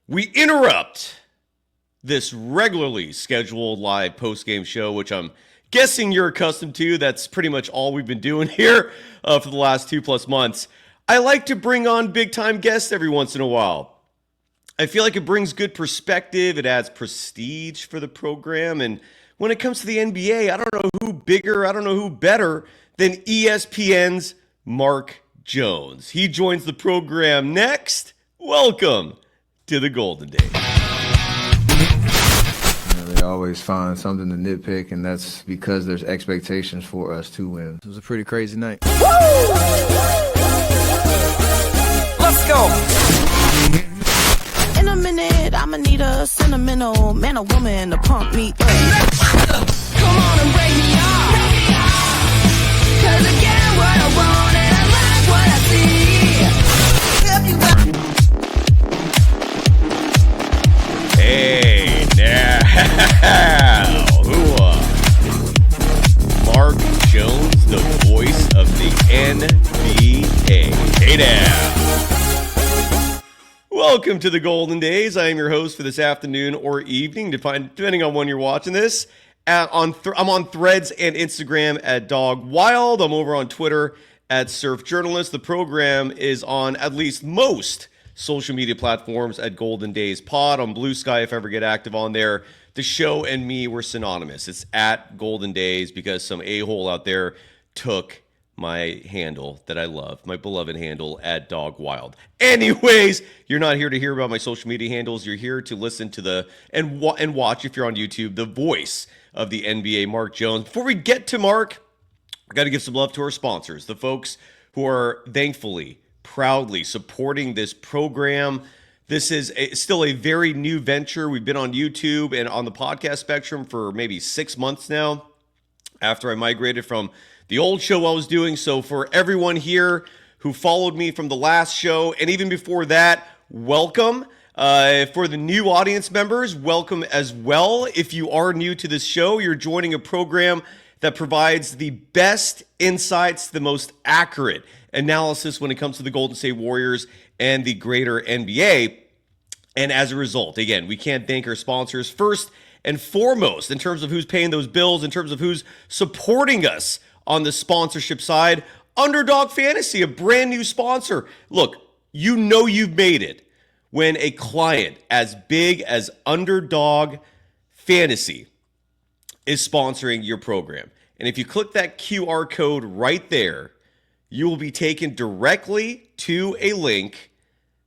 We interrupt this regularly scheduled live post-game show, which I'm guessing you're accustomed to. That's pretty much all we've been doing here for the last 2+ months. I like to bring on big-time guests every once in a while. I feel like it brings good perspective. It adds prestige for the program. And when it comes to the NBA, I don't know who bigger, I don't know who better than ESPN's Mark Jones. He joins the program next. Welcome to the Golden Days. They always find something to nitpick, and that's because there's expectations for us to win. It was a pretty crazy night. Let's go. In a minute, I'ma need a sentimental man or woman to pump me up. Come on and break me off. 'Cause I get what I want and I like what I see. Hey, now, Mark Jones, the voice of the NBA. Hey now. Welcome to the Golden Days. I am your host for this afternoon or evening, depending on when you're watching this. I'm on Threads and Instagram at Dog Wild. I'm over on Twitter at Surf Journalist. The program is on at least most social media platforms at Golden Days Pod. On Blue Sky, if I ever get active on there, the show and me were synonymous. It's at Golden Days because some a-hole out there took my handle that I love, my beloved handle at Dog Wild. Anyways, you're not here to hear about my social media handles. You're here to listen to and watch, if you're on YouTube, the voice of the NBA, Mark Jones. Before we get to Mark, I got to give some love to our sponsors, the folks who are thankfully, proudly supporting this program. This is still a very new venture. We've been on YouTube and on the podcast spectrum for maybe 6 months now after I migrated from the old show I was doing. So for everyone here who followed me from the last show and even before that, welcome. For the new audience members, welcome as well. If you are new to this show, you're joining a program that provides the best insights, the most accurate analysis when it comes to the Golden State Warriors and the greater NBA. And as a result, again, we can't thank our sponsors first and foremost in terms of who's paying those bills, in terms of who's supporting us on the sponsorship side. Underdog Fantasy, a brand new sponsor. Look, you know you've made it when a client as big as Underdog Fantasy is sponsoring your program. And if you click that QR code right there, you will be taken directly to a link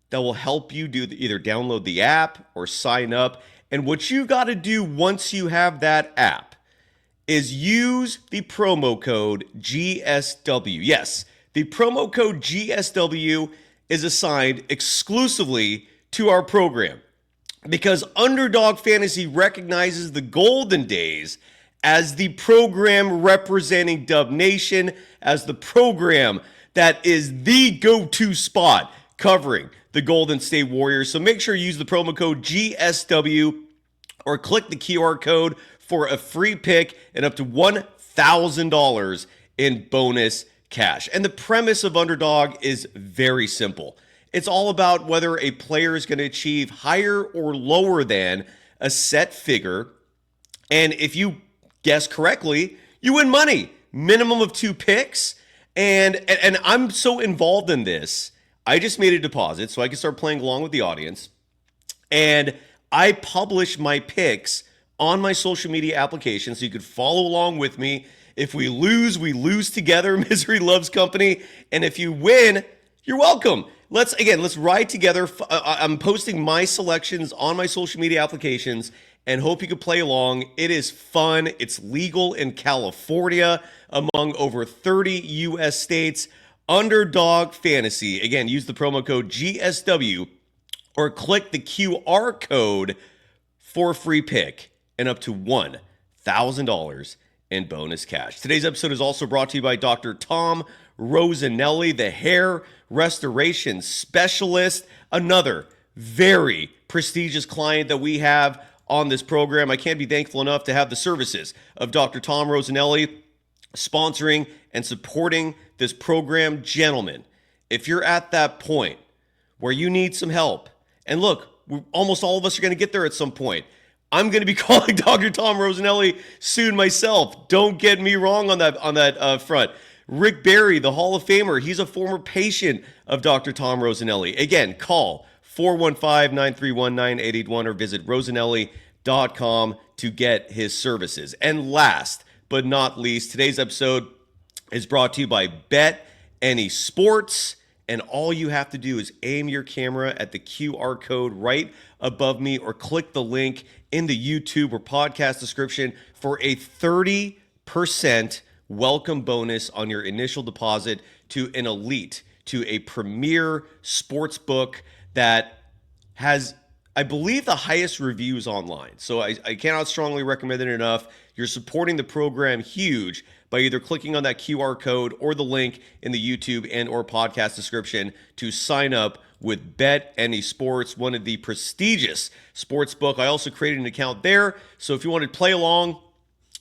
that will help you either download the app or sign up. And what you got to do once you have that app is use the promo code GSW. Yes, the promo code GSW is assigned exclusively to our program because Underdog Fantasy recognizes the Golden Days as the program representing Dub Nation, as the program that is the go-to spot covering the Golden State Warriors. So make sure you use the promo code GSW or click the QR code for a free pick and up to $1,000 in bonus cash. And the premise of Underdog is very simple. It's all about whether a player is going to achieve higher or lower than a set figure. And if you guess correctly, you win money. Minimum of 2 picks. And I'm so involved in this, I just made a deposit so I can start playing along with the audience. And I publish my picks on my social media application so you could follow along with me. If we lose, we lose together. Misery loves company. And if you win, you're welcome. Let's ride together. I'm posting my selections on my social media applications and hope you can play along. It is fun. It's legal in California among over 30 U.S. states. Underdog Fantasy. Again, use the promo code GSW or click the QR code for a free pick and up to $1,000 in bonus cash. Today's episode is also brought to you by Dr. Tom Rosanelli, the hair restoration specialist, another very prestigious client that we have on this program. I can't be thankful enough to have the services of Dr. Tom Rosanelli sponsoring and supporting this program. Gentlemen, if you're at that point where you need some help, and look, almost all of us are going to get there at some point. I'm going to be calling Dr. Tom Rosanelli soon myself. Don't get me wrong on that front. Rick Barry, the Hall of Famer, he's a former patient of Dr. Tom Rosanelli. Again, call 415-931-9881 or visit rosanelli.com to get his services. And last but not least, today's episode is brought to you by BetAnySports. And all you have to do is aim your camera at the QR code right above me or click the link in the YouTube or podcast description for a 30% welcome bonus on your initial deposit to an elite, to a premier sports book that has, I believe, the highest reviews online. So I cannot strongly recommend it enough. You're supporting the program huge by either clicking on that QR code or the link in the YouTube and or podcast description to sign up with BetAnySports, one of the prestigious sports book. I also created an account there, so if you want to play along,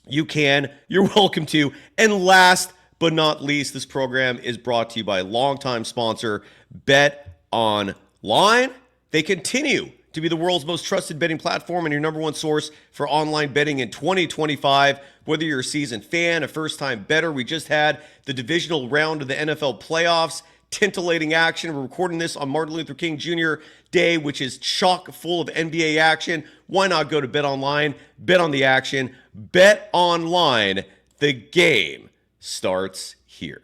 you can. You're welcome to. And last but not least, this program is brought to you by longtime sponsor BetOnline. They continue to be the world's most trusted betting platform and your number one source for online betting in 2025. Whether you're a seasoned fan, a first-time bettor, we just had the divisional round of the NFL playoffs. Titillating action. We're recording this on Martin Luther King Jr. Day, which is chock full of NBA action. Why not go to BetOnline, bet on the action. BetOnline, the game starts here.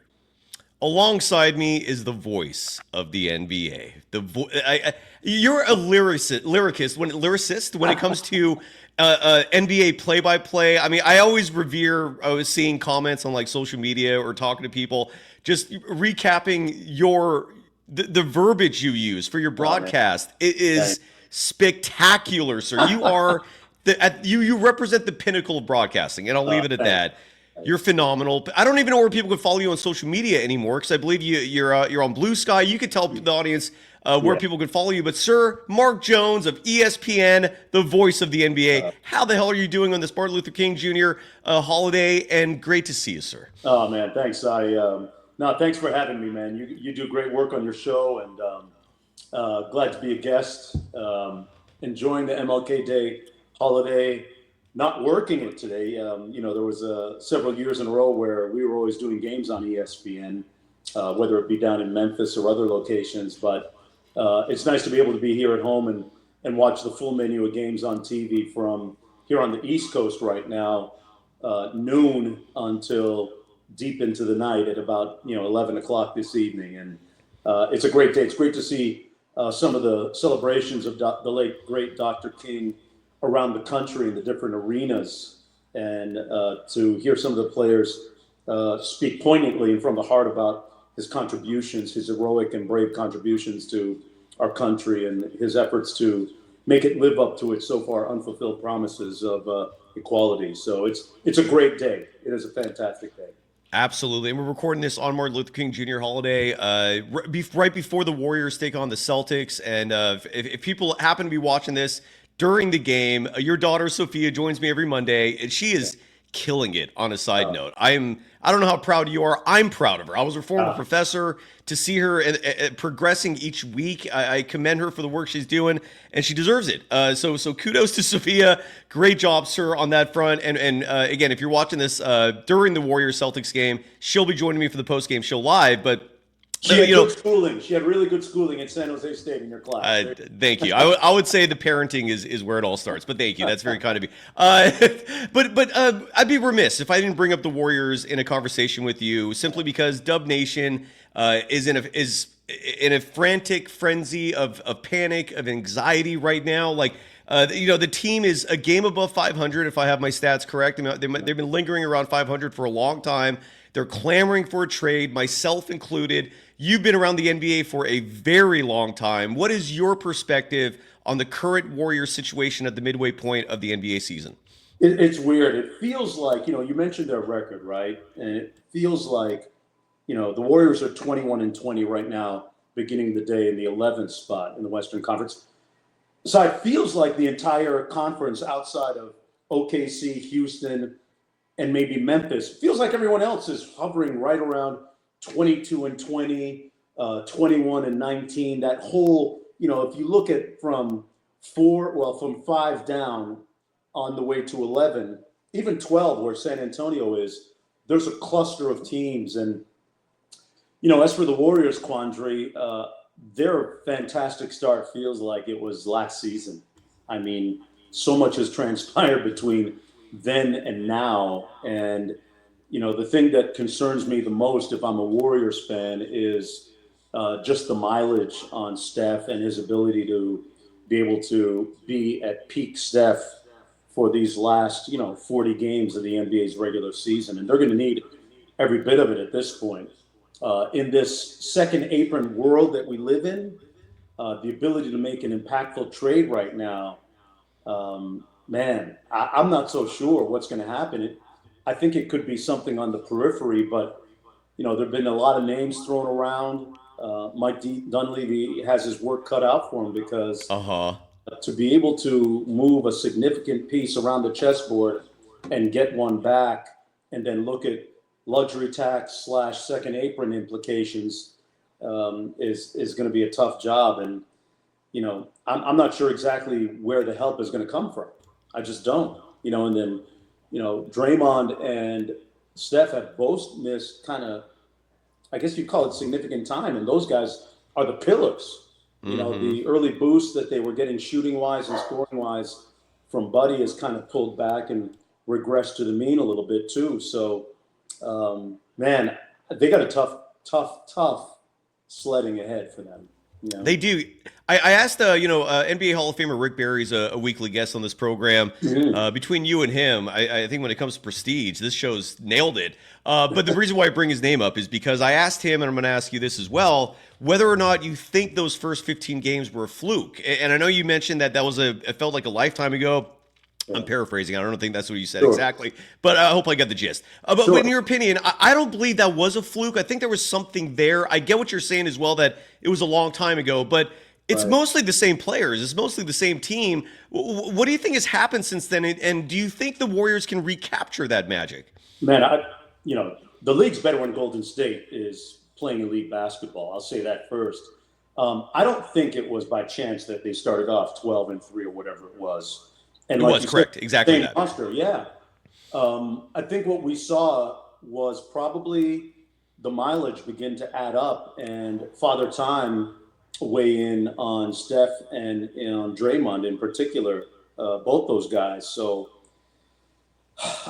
Alongside me is the voice of the NBA. You're a lyricist when it comes to NBA play-by-play. I mean, I always revere seeing comments on like social media or talking to people, just recapping the verbiage you use for your broadcast. It is spectacular, sir. You are you represent the pinnacle of broadcasting, and I'll leave it at that. You're phenomenal. I don't even know where people can follow you on social media anymore, because I believe you're on Blue Sky. You could tell the audience where people can follow you. But sir, Mark Jones of ESPN, the voice of the NBA, how the hell are you doing on this Martin Luther King Jr. Holiday? And great to see you, sir. Oh man, thanks. Thanks for having me, man. You do great work on your show, and glad to be a guest. Enjoying the MLK Day holiday. Not working it today. There was several years in a row where we were always doing games on ESPN, whether it be down in Memphis or other locations. But it's nice to be able to be here at home and watch the full menu of games on TV from here on the East Coast right now, noon until deep into the night at about 11 o'clock this evening. And it's a great day. It's great to see some of the celebrations of the late great Dr. King around the country in the different arenas, and to hear some of the players speak poignantly and from the heart about his contributions, his heroic and brave contributions to our country, and his efforts to make it live up to its so far unfulfilled promises of equality. So it's a great day. It is a fantastic day. Absolutely. And we're recording this on Martin Luther King Jr. holiday, right before the Warriors take on the Celtics. And if people happen to be watching this during the game, your daughter Sophia joins me every Monday, and she is killing it. On a side note, I don't know how proud you are. I'm proud of her. I was a former professor. To see her progressing each week, I commend her for the work she's doing, and she deserves it. So kudos to Sophia. Great job, sir, on that front. And again, if you're watching this during the Warriors Celtics game, she'll be joining me for the post game show live. But she had good schooling. She had really good schooling at San Jose State in your class. Thank you. I would say the parenting is where it all starts. But thank you. That's very kind of you. But I'd be remiss if I didn't bring up the Warriors in a conversation with you, simply because Dub Nation is in a frantic frenzy of panic, of anxiety right now. Like the team is a game above 500, if I have my stats correct. They've been lingering around 500 for a long time. They're clamoring for a trade, myself included. You've been around the NBA for a very long time. What is your perspective on the current Warriors situation at the midway point of the NBA season? It's weird. It feels like, you mentioned their record, right? And it feels like, the Warriors are 21-20 right now, beginning the day in the 11th spot in the Western Conference. So it feels like the entire conference outside of OKC, Houston, and maybe Memphis, feels like everyone else is hovering right around 22-20, 21-19. That whole, if you look at from from 5 down on the way to 11, even 12, where San Antonio is, there's a cluster of teams. And, as for the Warriors, Quandary, their fantastic start feels like it was last season. I mean, so much has transpired between then and now. And, the thing that concerns me the most if I'm a Warriors fan is just the mileage on Steph and his ability to be able to be at peak Steph for these last, 40 games of the NBA's regular season. And they're going to need every bit of it at this point. In this second apron world that we live in, the ability to make an impactful trade right now, I'm not so sure what's going to happen. I think it could be something on the periphery, but, there have been a lot of names thrown around. Mike Dunleavy has his work cut out for him because to be able to move a significant piece around the chessboard and get one back and then look at luxury tax / second apron implications is going to be a tough job. And, I'm not sure exactly where the help is going to come from. I just don't, and then, Draymond and Steph have both missed kind of, I guess you call it significant time. And those guys are the pillars. The early boost that they were getting shooting-wise and scoring-wise from Buddy has kind of pulled back and regressed to the mean a little bit too. So, they got a tough sledding ahead for them. They do. I asked, NBA Hall of Famer Rick Barry's a weekly guest on this program. Between you and him, I think when it comes to prestige, this show's nailed it. But the reason why I bring his name up is because I asked him, and I'm going to ask you this as well, whether or not you think those first 15 games were a fluke. And I know you mentioned that it felt like a lifetime ago. I'm paraphrasing. I don't think that's what you said exactly, but I hope I got the gist. But in your opinion, I don't believe that was a fluke. I think there was something there. I get what you're saying as well, that it was a long time ago, but it's mostly the same players. It's mostly the same team. What do you think has happened since then? And do you think the Warriors can recapture that magic? Man, the league's better when Golden State is playing elite basketball. I'll say that first. I don't think it was by chance that they started off 12-3 or whatever it was. And it was correct. Exactly that. Monster, yeah. I think what we saw was probably the mileage begin to add up and Father Time weigh in on Steph and on Draymond in particular, both those guys. So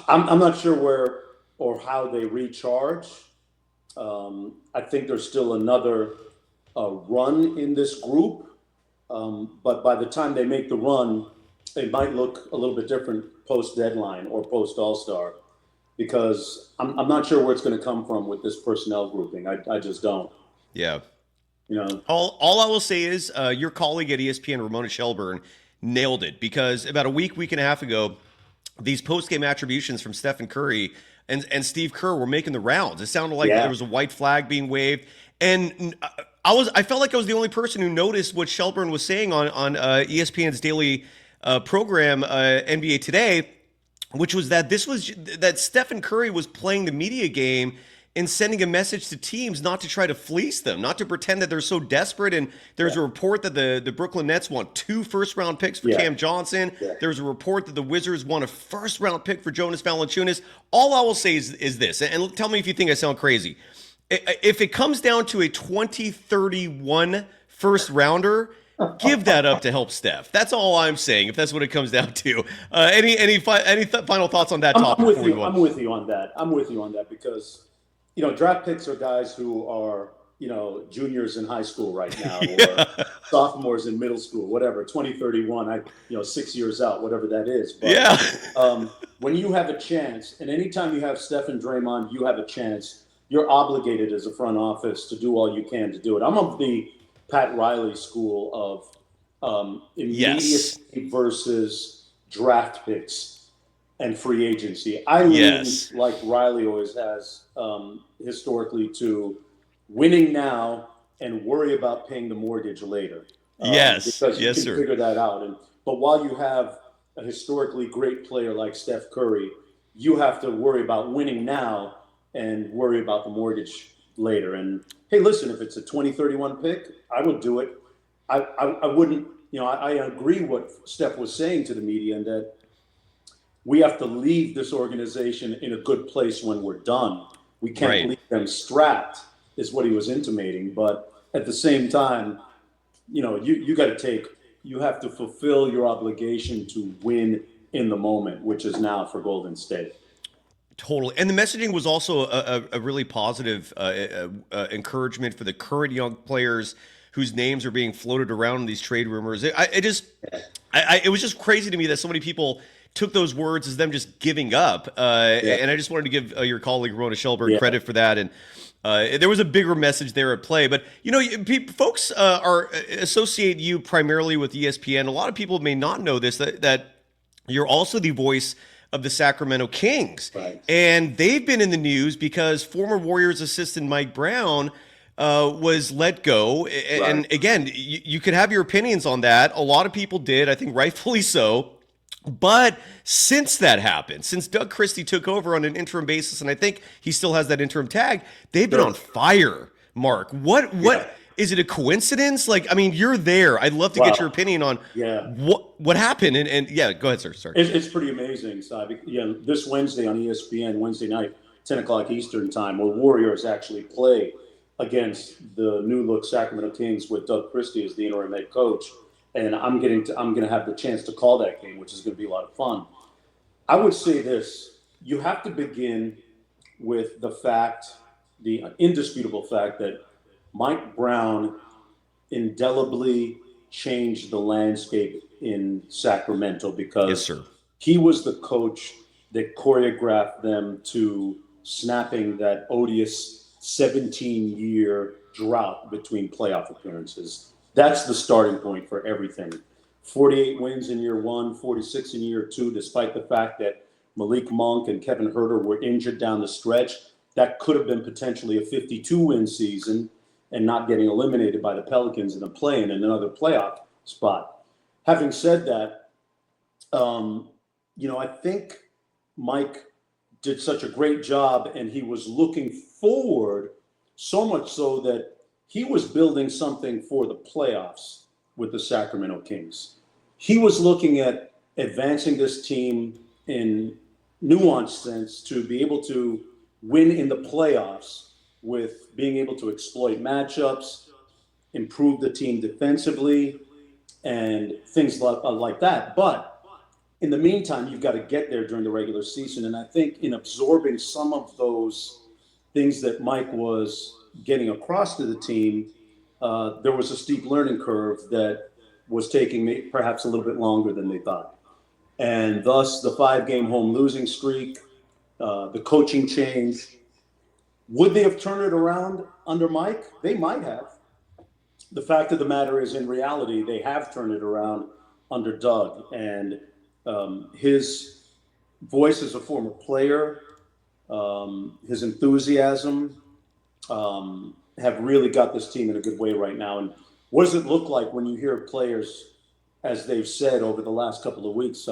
I'm not sure where or how they recharge. I think there's still another run in this group. But by the time they make the run, they might look a little bit different post-deadline or post-All-Star because I'm not sure where it's going to come from with this personnel grouping. I just don't. Yeah. All I will say is your colleague at ESPN, Ramona Shelburne, nailed it because about a week and a half ago, these post-game attributions from Stephen Curry and Steve Kerr were making the rounds. It sounded like there was a white flag being waved. And I felt like I was the only person who noticed what Shelburne was saying on ESPN's daily program, NBA Today, which was that Stephen Curry was playing the media game and sending a message to teams not to try to fleece them, not to pretend that they're so desperate. And there's a report that the Brooklyn Nets want 2 first-round picks for Cam Johnson. There's a report that the Wizards want a first-round pick for Jonas Valanciunas. All I will say is this, and tell me if you think I sound crazy. If it comes down to a 2031 first-rounder, give that up to help Steph. That's all I'm saying, if that's what it comes down to. Any final thoughts on that topic? I'm with you on that because, draft picks are guys who are, juniors in high school right now or sophomores in middle school, whatever, 2031, 6 years out, whatever that is. But, when you have a chance, and anytime you have Steph and Draymond, you have a chance, you're obligated as a front office to do all you can to do it. I'm of the Pat Riley school of immediacy versus draft picks and free agency. I lean, like Riley always has historically, to winning now and worry about paying the mortgage later. Because you can figure that out. But while you have a historically great player like Steph Curry, you have to worry about winning now and worry about the mortgage later. And hey, listen, if it's a 2031 pick, I would do it. I wouldn't, I agree what Steph was saying to the media, and that we have to leave this organization in a good place when we're done. We can't Right. leave them strapped, is what he was intimating. But at the same time, you have to fulfill your obligation to win in the moment, which is now for Golden State. Totally. And the messaging was also a really positive encouragement for the current young players whose names are being floated around in these trade rumors. It was just crazy to me that so many people took those words as them just giving up. And I just wanted to give your colleague Rona Shelberg credit for that. And there was a bigger message there at play. But, folks associate you primarily with ESPN. A lot of people may not know this, that you're also the voice of the Sacramento Kings. Right. And they've been in the news because former Warriors assistant Mike Brown was let go. And again, you could have your opinions on that. A lot of people did, I think rightfully so. But since that happened, since Doug Christie took over on an interim basis, and I think he still has that interim tag, they've been on fire, Mark. What is it a coincidence? You're there. I'd love to get your opinion on what happened. And go ahead, sir. Sorry. It's pretty amazing, Sabi. This Wednesday on ESPN, Wednesday night, 10 o'clock Eastern time, where Warriors actually play against the new-look Sacramento Kings with Doug Christie as the interim head coach. And I'm going to have the chance to call that game, which is going to be a lot of fun. I would say this: you have to begin with the indisputable fact that Mike Brown indelibly changed the landscape in Sacramento, because he was the coach that choreographed them to snapping that odious 17-year drought between playoff appearances. That's the starting point for everything. 48 wins in year one, 46 in year two, despite the fact that Malik Monk and Kevin Huerter were injured down the stretch. That could have been potentially a 52-win season and not getting eliminated by the Pelicans in the play-in and another playoff spot. Having said that, I think Mike did such a great job, and he was looking forward, so much so that he was building something for the playoffs with the Sacramento Kings. He was looking at advancing this team in nuanced sense to be able to win in the playoffs with being able to exploit matchups, improve the team defensively, and things like that. But in the meantime, you've got to get there during the regular season. And I think in absorbing some of those things that Mike was getting across to the team, there was a steep learning curve that was taking me perhaps a little bit longer than they thought. And thus the 5-game home losing streak, the coaching change. Would they have turned it around under Mike? They might have. The fact of the matter is, in reality, they have turned it around under Doug. And his voice as a former player, his enthusiasm, have really got this team in a good way right now. And what does it look like when you hear players, as they've said over the last couple of weeks,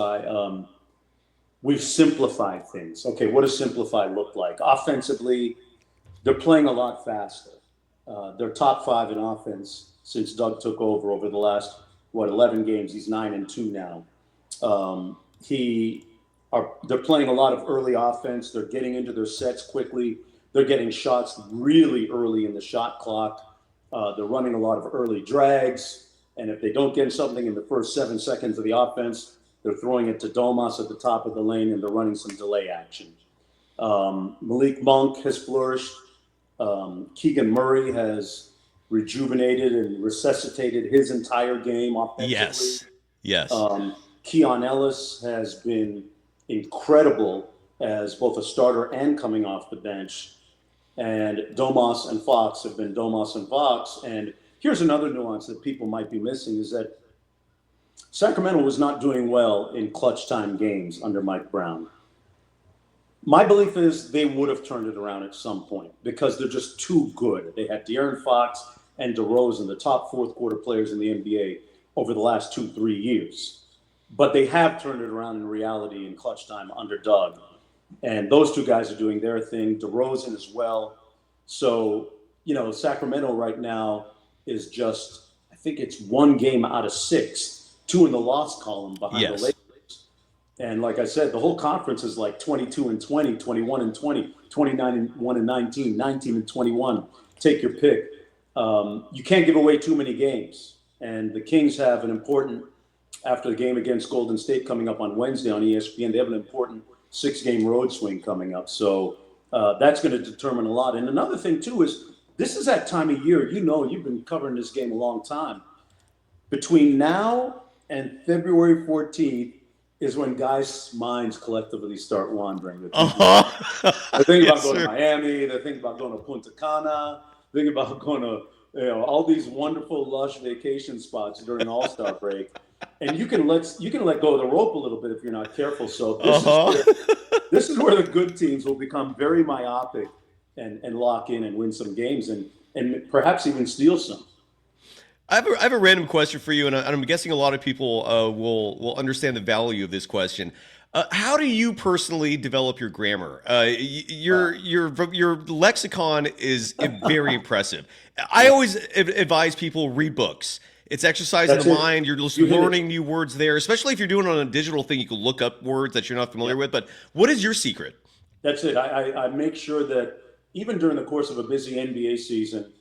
we've simplified things. Okay, what does simplified look like? Offensively, they're playing a lot faster. They're top 5 in offense since Doug took over the last, 11 games. He's 9-2 now. They're playing a lot of early offense. They're getting into their sets quickly. They're getting shots really early in the shot clock. They're running a lot of early drags. And if they don't get something in the first 7 seconds of the offense, they're throwing it to Domas at the top of the lane, and they're running some delay action. Malik Monk has flourished. Keegan Murray has rejuvenated and resuscitated his entire game offensively. Yes. Keon Ellis has been incredible as both a starter and coming off the bench. And Domas and Fox have been Domas and Fox. And here's another nuance that people might be missing, is that Sacramento was not doing well in clutch time games under Mike Brown. My belief is they would have turned it around at some point because they're just too good. They had De'Aaron Fox and DeRozan, the top fourth quarter players in the NBA, over the last 2-3 years. But they have turned it around in reality in clutch time under Doug. And those two guys are doing their thing, DeRozan as well. So, Sacramento right now is just, I think it's 1 game out of 6, 2 in the loss column behind the Lakers. And like I said, the whole conference is like 22-20, 21-20, 29-1-19, 19-21. Take your pick. You can't give away too many games. And the Kings have an important, after the game against Golden State coming up on Wednesday on ESPN, they have an important 6-game road swing coming up. So that's going to determine a lot. And another thing, too, is this is that time of year, you've been covering this game a long time. Between now and February 14th is when guys' minds collectively start wandering. They're thinking about going to Miami. They're thinking about going to Punta Cana. Thinking about going to all these wonderful, lush vacation spots during All-Star break. And you can let go of the rope a little bit if you're not careful. So this is where the good teams will become very myopic and lock in and win some games and perhaps even steal some. I have a random question for you, and I'm guessing a lot of people will understand the value of this question. How do you personally develop your grammar? Your lexicon is very impressive. I always advise people read books. It's exercising the mind. You're just learning new words there, especially if you're doing it on a digital thing. You can look up words that you're not familiar with. But what is your secret? That's it. I make sure that even during the course of a busy NBA season,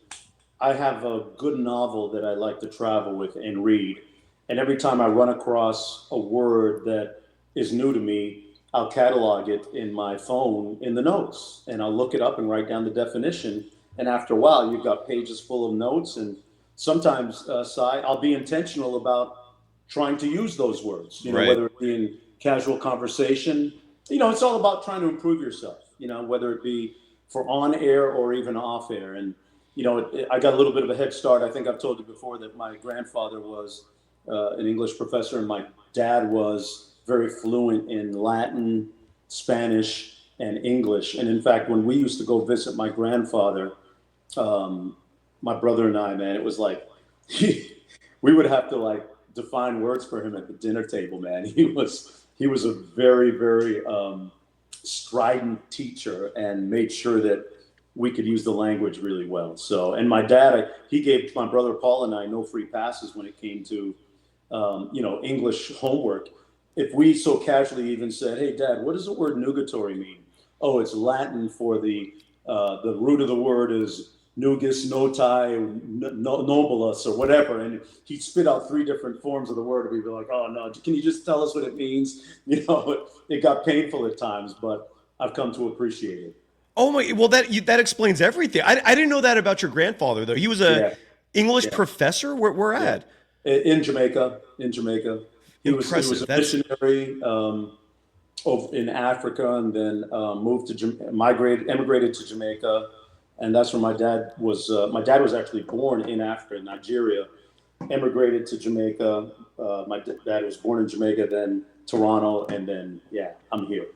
I have a good novel that I like to travel with and read. And every time I run across a word that is new to me, I'll catalog it in my phone in the notes. And I'll look it up and write down the definition. And after a while, you've got pages full of notes. And sometimes, I'll be intentional about trying to use those words, whether it be in casual conversation. It's all about trying to improve yourself, whether it be for on air or even off air. And I got a little bit of a head start. I think I've told you before that my grandfather was an English professor, and my dad was very fluent in Latin, Spanish, and English. And in fact, when we used to go visit my grandfather, my brother and I, man, it was like we would have to define words for him at the dinner table, man. He was a very, very strident teacher and made sure that we could use the language really well. So, and my dad, he gave my brother Paul and I no free passes when it came to, English homework. If we so casually even said, "Hey, Dad, what does the word nugatory mean?" Oh, it's Latin for the root of the word is nugus, noti, nobilis, or whatever. And he'd spit out 3 different forms of the word, and we'd be like, "Oh no, can you just tell us what it means?" It got painful at times, but I've come to appreciate it. Oh my! Well, that explains everything. I didn't know that about your grandfather, though. He was a English professor. Where at? In Jamaica. He was a missionary in Africa, and then emigrated to Jamaica, and that's where my dad was. My dad was actually born in Africa, in Nigeria, emigrated to Jamaica. My dad was born in Jamaica, then Toronto, and then I'm here.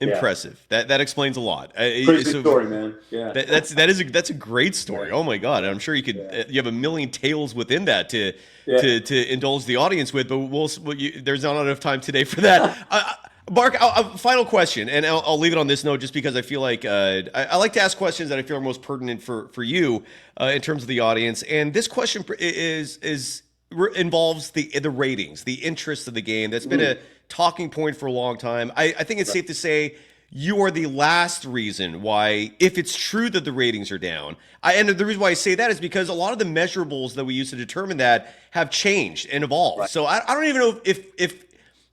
Impressive. Yeah. That explains a lot. Crazy story, man. Yeah. That's a great story. Oh my God. I'm sure you could you have a million tales within that to indulge the audience with, but there's not enough time today for that. Mark, final question, and I'll leave it on this note just because I feel like I like to ask questions that I feel are most pertinent for you in terms of the audience. And this question involves the ratings, the interest of the game. That's been a talking point for a long time. I think it's safe to say you are the last reason why, if it's true that the ratings are down, and the reason why I say that is because a lot of the measurables that we used to determine that have changed and evolved. Right. So I don't even know if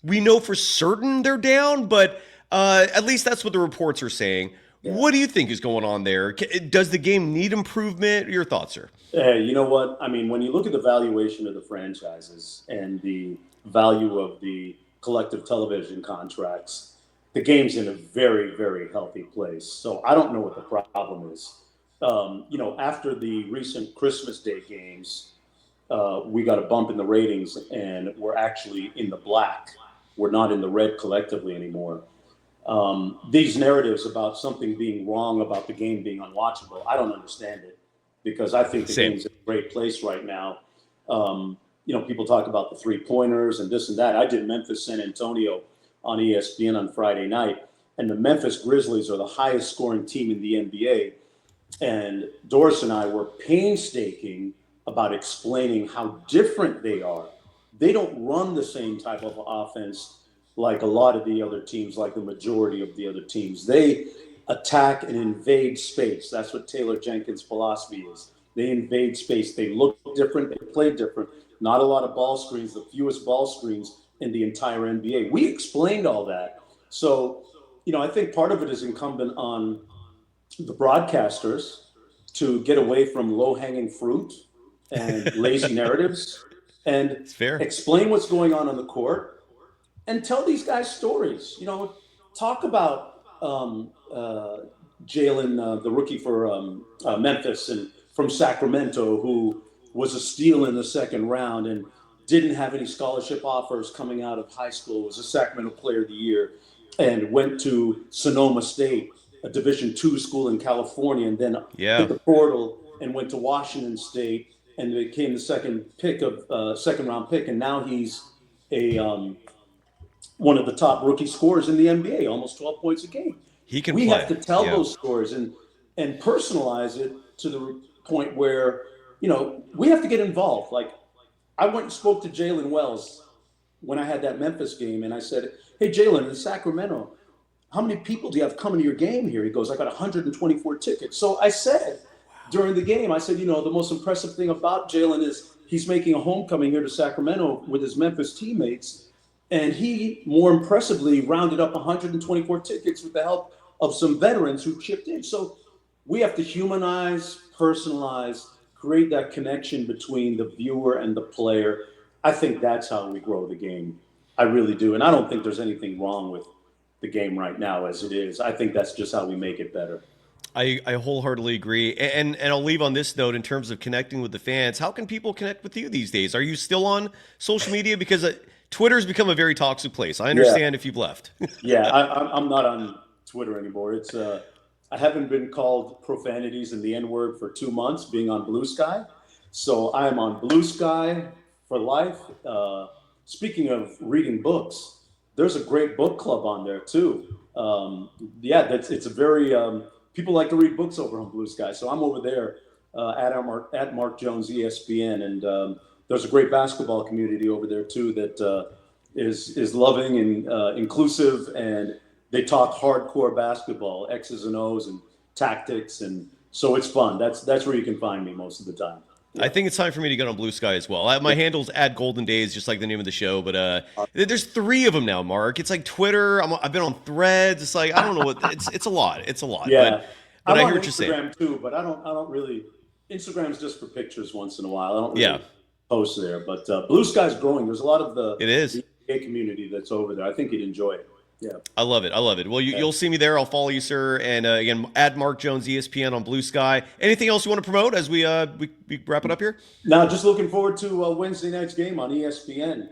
we know for certain they're down, but at least that's what the reports are saying. Yeah. What do you think is going on there? Does the game need improvement? Your thoughts, sir? You know what? I mean, when you look at the valuation of the franchises and the value of the collective television contracts, the game's in a very, very healthy place. So I don't know what the problem is. After the recent Christmas Day games, we got a bump in the ratings, and we're actually in the black. We're not in the red collectively anymore. These narratives about something being wrong, about the game being unwatchable, I don't understand it, because I think the game's in a great place right now. People talk about the 3-pointers and this and that. I did Memphis San Antonio on ESPN on Friday night, and the Memphis Grizzlies are the highest scoring team in the NBA. And Doris and I were painstaking about explaining how different they are. They don't run the same type of offense like a lot of the other teams, like the majority of the other teams. They attack and invade space. That's what Taylor Jenkins' philosophy is. They invade space. They look different. They play different. Not a lot of ball screens, the fewest ball screens in the entire NBA. We explained all that. So, I think part of it is incumbent on the broadcasters to get away from low-hanging fruit and lazy narratives and explain what's going on the court and tell these guys stories. Talk about Jalen, the rookie for Memphis and from Sacramento, who was a steal in the second round and didn't have any scholarship offers coming out of high school, was a Sacramento Player of the Year, and went to Sonoma State, a Division II school in California, and then hit the portal and went to Washington State and became the second round pick, and now he's a one of the top rookie scorers in the NBA, almost 12 points a game. We have to tell those stories and personalize it to the point where, we have to get involved. Like, I went and spoke to Jalen Wells when I had that Memphis game, and I said, "Hey, Jalen, in Sacramento, how many people do you have coming to your game here?" He goes, "I got 124 tickets." So I said during the game, the most impressive thing about Jalen is he's making a homecoming here to Sacramento with his Memphis teammates. And he, more impressively, rounded up 124 tickets with the help of some veterans who chipped in. So we have to humanize, personalize, create that connection between the viewer and the player. I think that's how we grow the game. I really do. And I don't think there's anything wrong with the game right now as it is. I think that's just how we make it better. I wholeheartedly agree. And I'll leave on this note in terms of connecting with the fans. How can people connect with you these days? Are you still on social media? Because Twitter's become a very toxic place. I understand if you've left. I'm not on Twitter anymore. It's I haven't been called profanities and the N-word for 2 months being on Blue Sky. So I am on Blue Sky for life. Speaking of reading books, there's a great book club on there too. It's a very people like to read books over on Blue Sky. So I'm over there at Mark Jones ESPN, and there's a great basketball community over there too that is loving and inclusive, and they talk hardcore basketball, X's and O's and tactics, and so it's fun. That's where you can find me most of the time. I think it's time for me to get on Blue Sky as well. My handle's @GoldenDaze, just like the name of the show. But there's 3 of them now, Mark. It's like Twitter. I've been on Threads. It's like I don't know what. It's a lot. It's a lot. Yeah, but I hear what you're saying. Instagram too, but I don't really. Instagram's just for pictures once in a while. I don't really post there. But Blue Sky's growing. There's a lot of the NBA community that's over there. I think you'd enjoy it. Yeah, I love it. Well, you'll see me there. I'll follow you, sir. And again, @Mark Jones ESPN on Blue Sky. Anything else you want to promote as we wrap it up here? No, just looking forward to Wednesday night's game on ESPN.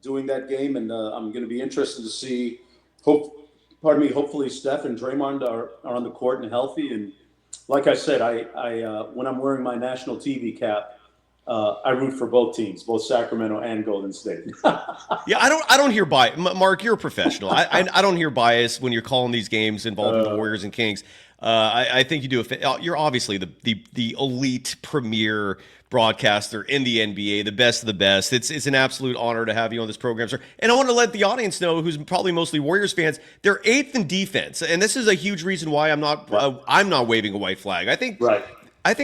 Doing that game, and I'm going to be interested to see. Hopefully, Steph and Draymond are on the court and healthy. And like I said, I when I'm wearing my national TV cap, I root for both teams, both Sacramento and Golden State. Yeah, I don't hear bias. Mark, you're a professional. I don't hear bias when you're calling these games involving the Warriors and Kings. I think you do. You're obviously the elite premier broadcaster in the NBA, the best of the best. It's an absolute honor to have you on this program, sir. And I want to let the audience know, who's probably mostly Warriors fans, they're 8th in defense, and this is a huge reason why I'm not waving a white flag. I think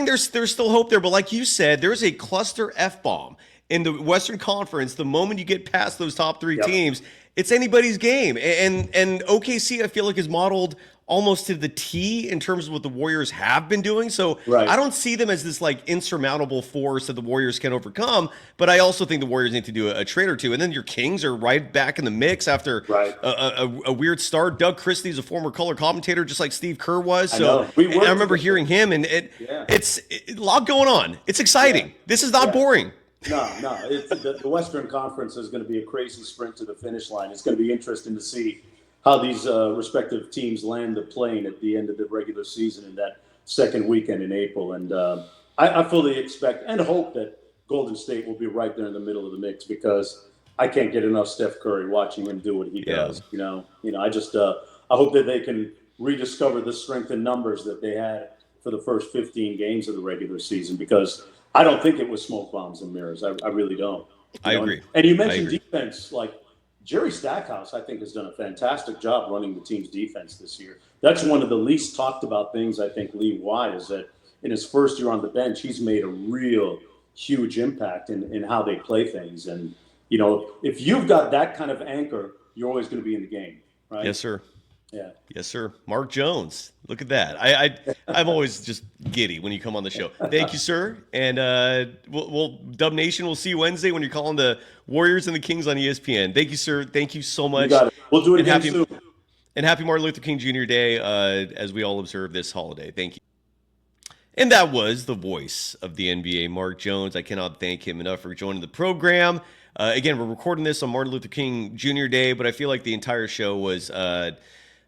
there's still hope there, but like you said, there's a cluster F-bomb in the Western Conference. The moment you get past those top 3 teams, it's anybody's game. And OKC, I feel like, is modeled almost to the T in terms of what the Warriors have been doing. So I don't see them as this like insurmountable force that the Warriors can overcome, but I also think the Warriors need to do a trade or two. And then your Kings are right back in the mix after a weird start. Doug Christie's a former color commentator, just like Steve Kerr was. So I remember hearing him, and it's a lot going on. It's exciting. This is not boring. No. The Western Conference is going to be a crazy sprint to the finish line. It's going to be interesting to see how these respective teams land the plane at the end of the regular season in that second weekend in April. And I fully expect and hope that Golden State will be right there in the middle of the mix, because I can't get enough Steph Curry watching him do what he does. I just I hope that they can rediscover the strength in numbers that they had for the first 15 games of the regular season, because I don't think it was smoke bombs and mirrors. I really don't. I agree. And you mentioned defense, like Jerry Stackhouse, I think, has done a fantastic job running the team's defense this year. That's one of the least talked about things, I think, league-wide, is that in his first year on the bench, he's made a real huge impact in how they play things. And, you know, if you've got that kind of anchor, you're always going to be in the game, right? Yes, sir. Yeah. Yes, sir. Mark Jones. Look at that. I'm always just giddy when you come on the show. Thank you, sir. And we'll Dub Nation, we'll see you Wednesday when you're calling the Warriors and the Kings on ESPN. Thank you, sir. Thank you so much. You got it. We'll do it again soon. And happy Martin Luther King Jr. Day as we all observe this holiday. Thank you. And that was the voice of the NBA, Mark Jones. I cannot thank him enough for joining the program. Again, we're recording this on Martin Luther King Jr. Day, but I feel like the entire show was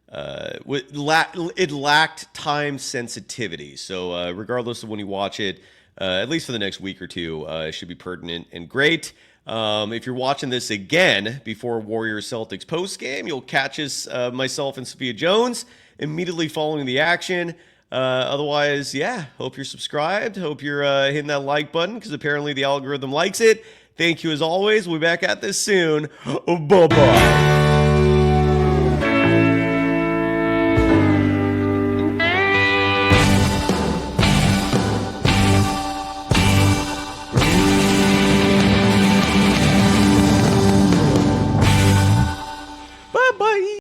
it lacked time sensitivity. So regardless of when you watch it, at least for the next week or two, it should be pertinent and great. If you're watching this again before Warriors-Celtics postgame, you'll catch us, myself and Sophia Jones, immediately following the action. Otherwise, yeah, hope you're subscribed. Hope you're hitting that like button because apparently the algorithm likes it. Thank you as always. We'll be back at this soon. Bye-bye.